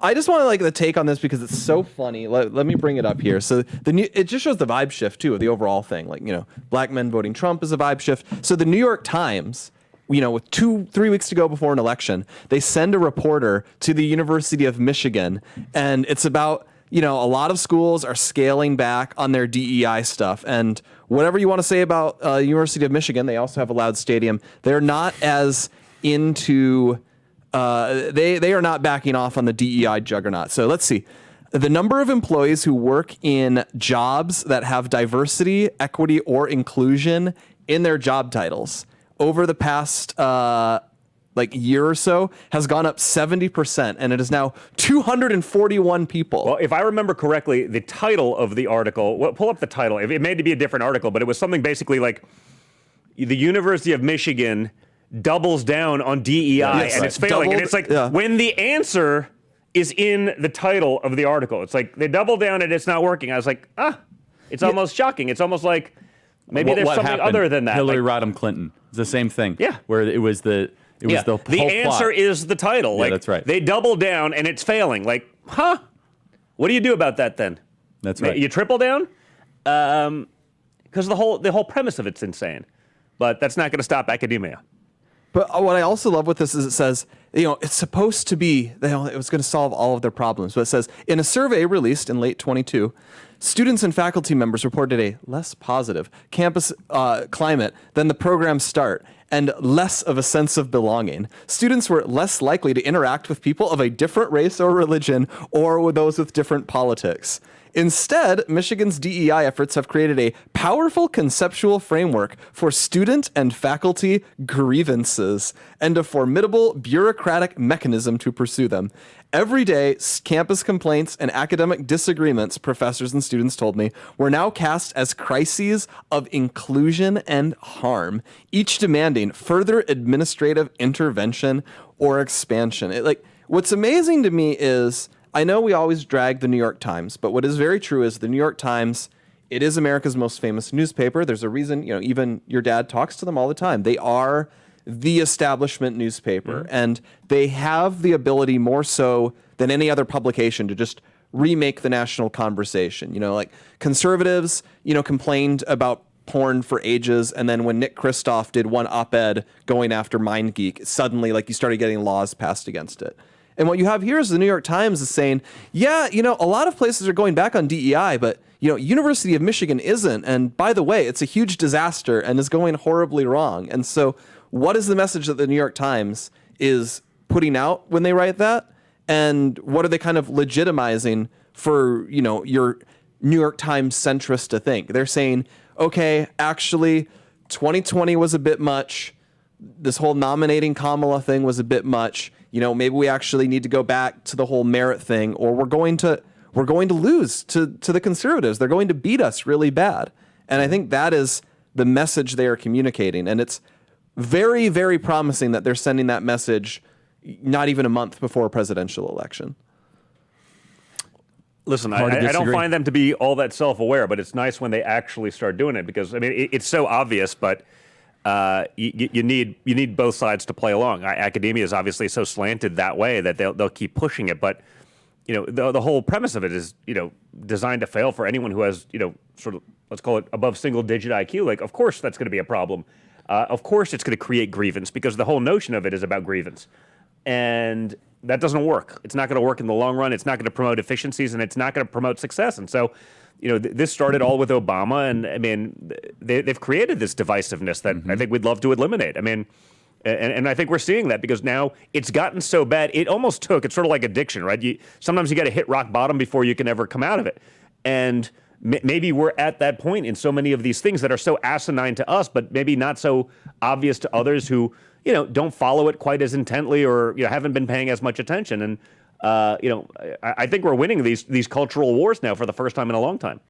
I just want to like the take on this because it's so funny. Let me bring it up here. So it just shows the vibe shift too of the overall thing. Like, black men voting Trump is a vibe shift. So the New York Times, with 2-3 weeks to go before an election, they send a reporter to the University of Michigan, and it's about, a lot of schools are scaling back on their DEI stuff. And whatever you want to say about University of Michigan, they also have a loud stadium. They're not as into... they are not backing off on the DEI juggernaut. So let's see. The number of employees who work in jobs that have diversity, equity, or inclusion in their job titles over the past year or so has gone up 70%, and it is now 241 people. Well, if I remember correctly, the title of the article, pull up the title. It may be a different article, but it was something basically like the University of Michigan doubles down on DEI and it's failing. And it's like when the answer is in the title of the article, it's like they double down and it's not working. I was like, it's almost shocking. It's almost like maybe there's something happened? Other than that. Hillary Rodham Clinton. It's the same thing. Yeah. Where it was the whole answer plot. is the title. Yeah, that's right. They double down and it's failing. Like, what do you do about that then? That's right. You triple down? Because the whole premise of it's insane. But that's not going to stop academia. But what I also love with this is it says, it's supposed to be, it was going to solve all of their problems. But it says, in a survey released in late 22, students and faculty members reported a less positive campus climate than the program's start and less of a sense of belonging. Students were less likely to interact with people of a different race or religion or with those with different politics. Instead, Michigan's DEI efforts have created a powerful conceptual framework for student and faculty grievances and a formidable bureaucratic mechanism to pursue them. Every day, campus complaints and academic disagreements, professors and students told me, were now cast as crises of inclusion and harm, each demanding further administrative intervention or expansion. What's amazing to me is, I know we always drag the New York Times, but what is very true is the New York Times, it is America's most famous newspaper. There's a reason, even your dad talks to them all the time. They are the establishment newspaper, and they have the ability more so than any other publication to just remake the national conversation. Conservatives, complained about porn for ages, and then when Nick Kristof did one op-ed going after MindGeek, suddenly you started getting laws passed against it. And what you have here is the New York Times is saying, a lot of places are going back on DEI, but, University of Michigan isn't. And by the way, it's a huge disaster and is going horribly wrong. And so what is the message that the New York Times is putting out when they write that? And what are they kind of legitimizing for, your New York Times centrist to think? They're saying, okay, actually, 2020 was a bit much. This whole nominating Kamala thing was a bit much. Maybe we actually need to go back to the whole merit thing, or we're going to lose to the conservatives. They're going to beat us really bad. And I think that is the message they are communicating. And it's very, very promising that they're sending that message not even a month before a presidential election. Listen, I don't find them to be all that self-aware, but it's nice when they actually start doing it because, it's so obvious, but you need both sides to play along. Academia is obviously so slanted that way that they'll keep pushing it, but the whole premise of it is designed to fail for anyone who has sort of, let's call it, above single-digit IQ. Of course that's going to be a problem. Of course it's going to create grievance because the whole notion of it is about grievance, and that doesn't work. It's not going to work in the long run. It's not going to promote efficiencies, and it's not going to promote success. And so, this started all with Obama, and they've created this divisiveness that I think we'd love to eliminate. And I think we're seeing that because now it's gotten so bad. It's sort of like addiction, right? Sometimes you got to hit rock bottom before you can ever come out of it. And maybe we're at that point in so many of these things that are so asinine to us, but maybe not so obvious to others who, don't follow it quite as intently or, haven't been paying as much attention. And, I think we're winning these cultural wars now for the first time in a long time.